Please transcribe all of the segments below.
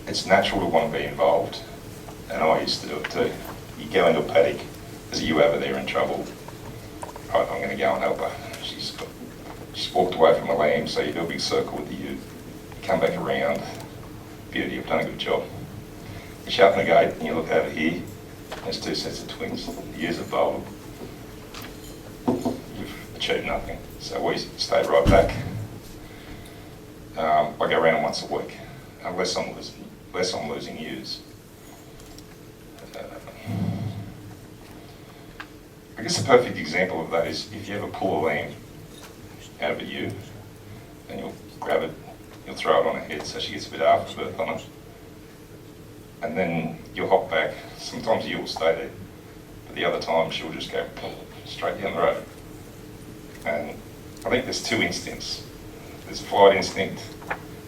it's natural to want to be involved, and I used to do it too. You go into a paddock, there's a ewe over there in trouble. Right, I'm going to go and help her. She's walked away from the lamb, so you do a big circle with the ewe. You come back around, beauty, you've done a good job. You shut the gate and you look over here, there's two sets of twins. The ewes have bolted. You've achieved nothing. So we stay right back. I go around once a week, unless I'm losing ewes. I guess a perfect example of that is if you ever pull a lamb out of a ewe, and you'll grab it, you'll throw it on her head so she gets a bit of afterbirth on it, and then you'll hop back. Sometimes the ewe will stay there, but the other time she'll just go straight down the road. And I think there's two instincts. There's a flight instinct,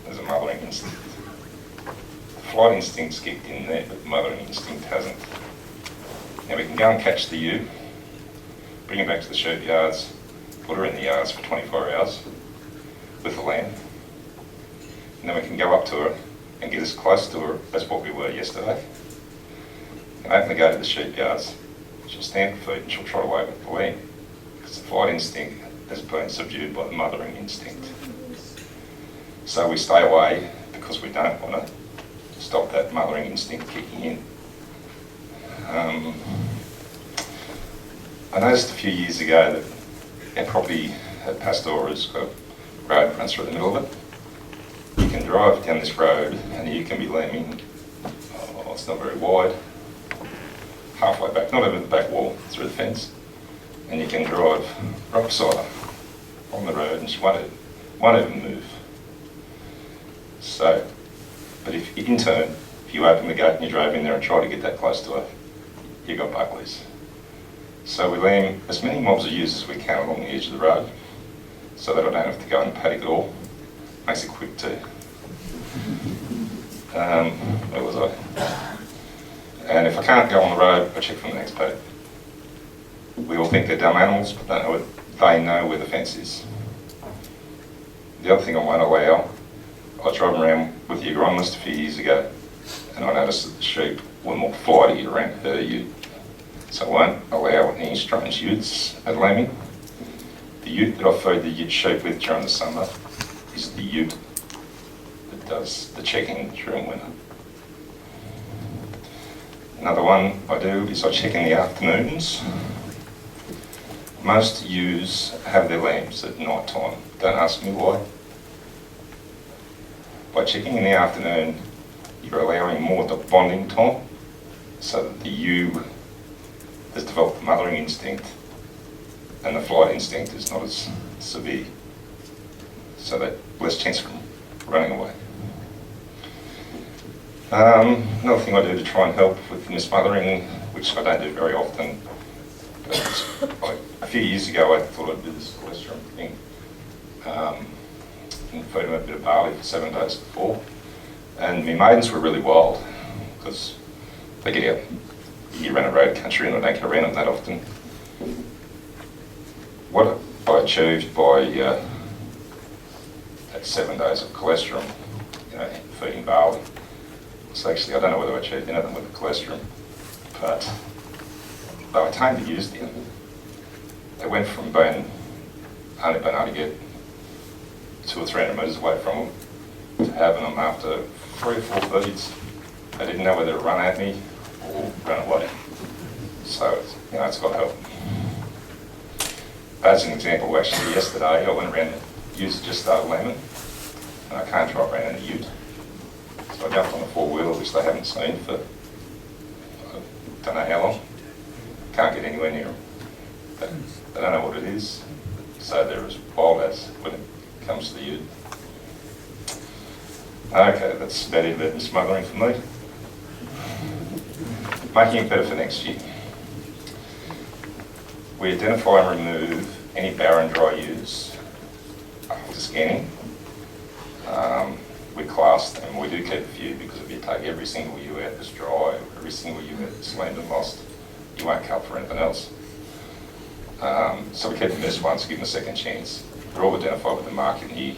there's a mothering instinct. The flight instinct's kicked in there, but the mothering instinct hasn't. Now we can go and catch the ewe, bring her back to the sheep yards, put her in the yards for 24 hours with the lamb, and then we can go up to her and get as close to her as what we were yesterday. And open the gate of the sheep yards, she'll stand her feet and she'll trot away with the lamb, because the flight instinct has been subdued by the mothering instinct. So we stay away because we don't want to stop that mothering instinct kicking in. I noticed a few years ago that our property at Pastora has got a road that runs through the middle of it. You can drive down this road and you can be lambing, it's not very wide, halfway back, not over the back wall, through the fence, and you can drive right beside her on the road and she won't even move. So, but if in turn, if you open the gate and you drove in there and tried to get that close to her, you got buckleys. So we lamb as many mobs of ewes as we can along the edge of the road, so that I don't have to go in the paddock at all. Makes it quick too. Where was I? And if I can't go on the road, I check from the next paddock. We all think they're dumb animals, but they know where the fence is. The other thing I won't allow, I drove around with the agronomist a few years ago, and I noticed that the sheep were more flighty around her ewe. So I won't allow any strange ewes at lambing. The ute that I feed the ute sheep with during the summer is the ute that does the checking during winter. Another one I do is I check in the afternoons. Most ewes have their lambs at night time. Don't ask me why. By checking in the afternoon, you're allowing more the bonding time, so that the ewe has developed the mothering instinct and the flight instinct is not as severe, so that less chance from running away. Another thing I do to try and help with mismothering, which I don't do very often, but a few years ago I thought I'd do this cholesterol thing, and feed them a bit of barley for 7 days before, and my maidens were really wild because they get out. You run a road country and I don't get around them that often. What I achieved by that 7 days of cholesterol, feeding barley, was actually, I don't know whether I achieved anything with the cholesterol, but they were tamed to use them. They went from being only being able to get 200 or 300 metres away from them to having them after 3 or 4 feeds. They didn't know whether to run at me or run away. So, it's got to help. As an example, actually yesterday I went around, the ewes just started lambing, and I can't drive around in the ute. So I jumped on a 4-wheeler, which they haven't seen for, I don't know how long. Can't get anywhere near them. They don't know what it is, so they're as wild as when it comes to the ute. Okay, that's about it about mismothering for me. Making it better for next year. We identify and remove any barren dry ewes after scanning. We class them, we do keep a few, because if you take every single ewe out that's dry, every single ewe that's lambed and lost, you won't cut for anything else. So we keep the best ones, give them a second chance. They're all identified with the marking here.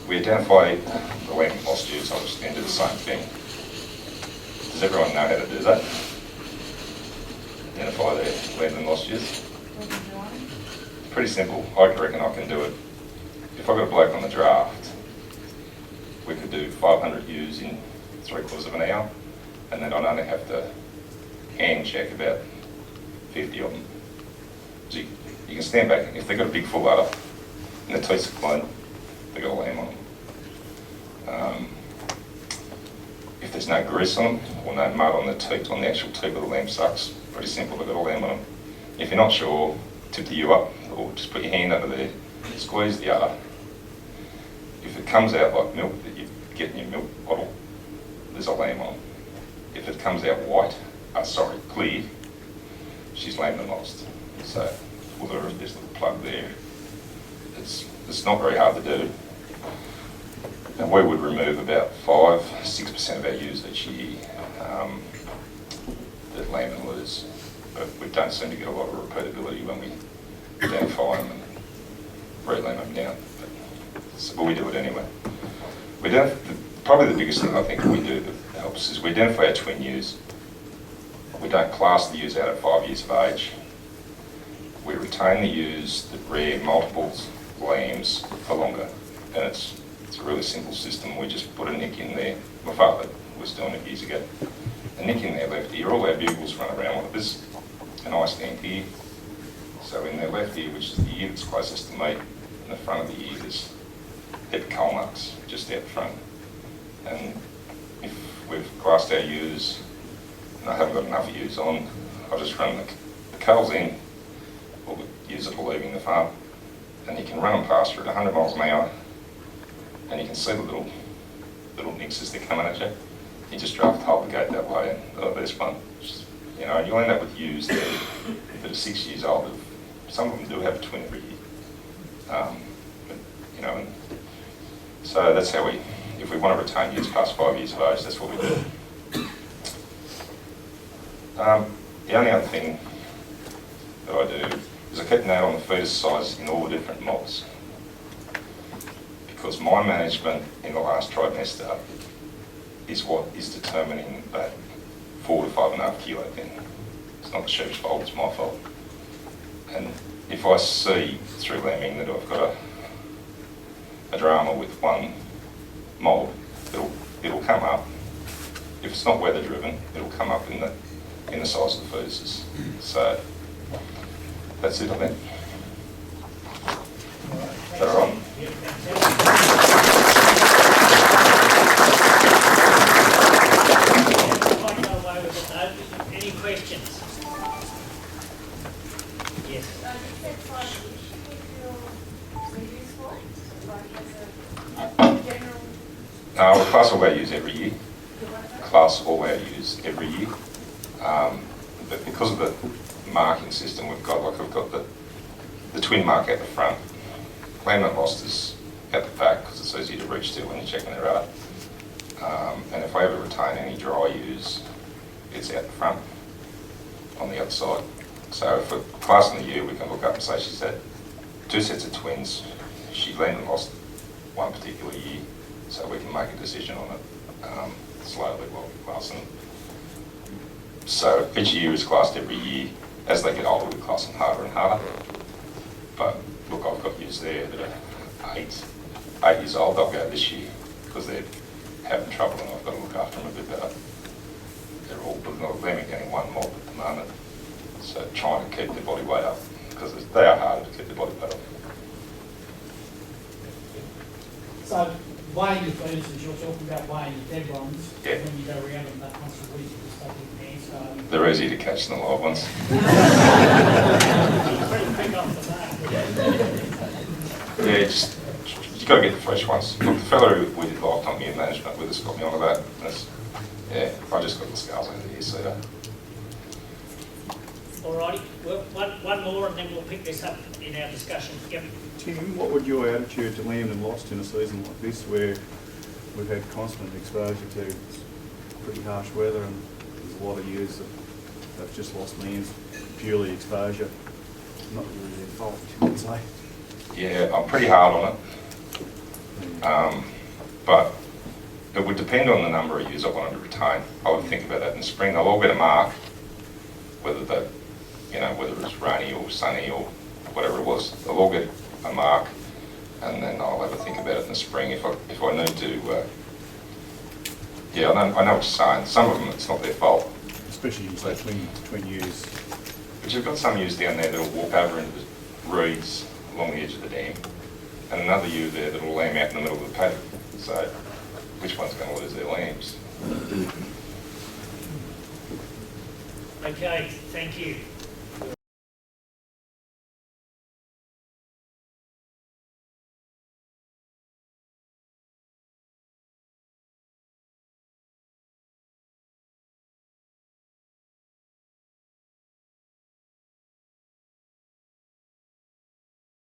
we identify the lamb and lost ewes, I'll just do the same thing. Does everyone know how to do that? Identify their lamb and lost ewes? Pretty simple. I reckon I can do it. If I've got a bloke on the draft, we could do 500 ewes in 3/4 of an hour, and then I'd only have to hand check about 50 of them. So you can stand back, if they've got a big full udder and their teeth are clean, they've got a lamb on them. If there's no grease on them or no mud on the teat, on the actual teat of the lamb sucks, pretty simple, they've got a lamb on them. If you're not sure, tip the ewe up or just put your hand under there, squeeze the udder. If it comes out like milk that you get in your milk bottle, there's a lamb on. If it comes out white, clear, she's lamb and lost. So with this little plug there, it's not very hard to do. And we would remove about 5-6% of our ewes each year that lamb and lose. But we don't seem to get a lot of repeatability when we identify them and re-lamb them down. But we do it anyway. Probably the biggest thing I think we do that helps is we identify our twin ewes. We don't class the ewes out at 5 years of age. We retain the ewes that rear multiples lambs for longer. And it's a really simple system. We just put a nick in there. My father was doing it years ago. A nick in their left ear. All our bugles run around with this. And I stand here. So in their left ear, which is the ear that's closest to me, in the front of the ear, there's coal marks just out front. And if we've classed our ewes, and I haven't got enough ewes on, I'll just run the coals in, or the ewes that are leaving the farm, and you can run them past her at 100 miles an hour, and you can see the little nicks as they're coming at you. You just drive the whole gate that way, and there's one. You know, and you'll end up with ewes that are 6 years old. Some of them do have a twin every year. But, you know, and so that's how if we want to retain ewes past 5 years of age, that's what we do. The only other thing that I do is I keep an eye on the fetus size in all the different mobs. Because my management in the last trimester is what is determining that 4 to 5.5 kilo thing. It's not the sheep's fault, it's my fault. And if I see through lambing that I've got a drama with one mould, it'll come up. If it's not weather driven, it'll come up in the size of the fetuses. So that's it, I think. Is that all right? Any questions? Yes. We class all our ewes every year. Class all our ewes every year. But because of the marking system we've got, like we've got the twin mark at the front, lamb and lost is at the back because it's easy to reach to when you're checking their udder. And if I ever retain any dry ewes, it's out the front on the other side. So if we're classing the ewe, we can look up and say she's had 2 sets of twins. She lamb and lost one particular year, so we can make a decision on it slowly while we class them. So each year is classed every year. As they get older, we class them harder and harder. But look, I've got ewes there that are 8 years old. They'll go this year because they're having trouble and I've got to look after them a bit better. They're all lambing getting one mob at the moment. So trying to keep their body weight up because they are harder to keep their body weight up. So weighing your fetuses, you're talking about weighing your dead ones. Yeah. When you go around them that once a week, you just take your hands. They're easy to catch than the live ones. Yeah, just you got to get the fresh ones. Look, the fella who we did lifetime year management with us got me onto that. Yeah, I just got the scales over here, so. Alrighty, well, one more and then we'll pick this up in our discussion. Yep. Tim, what would your attitude to lamb and lost in a season like this where we've had constant exposure to pretty harsh weather and there's a lot of ewes that have just lost lambs, purely exposure, not really their fault, you could say? Yeah, I'm pretty hard on it. But it would depend on the number of ewes I wanted to retain. I would think about that in the spring. They'll all get a mark, whether whether it's rainy or sunny or whatever it was. They'll all get a mark, and then I'll have a think about it in the spring if I need to. Yeah, I know what you're saying. Some of them, it's not their fault. Especially between ewes. But you've got some ewes down there that'll walk over into the reeds along the edge of the dam, and another ewe there that'll lamb out in the middle of the paddock. So, which one's going to lose their lambs? Okay, thank you.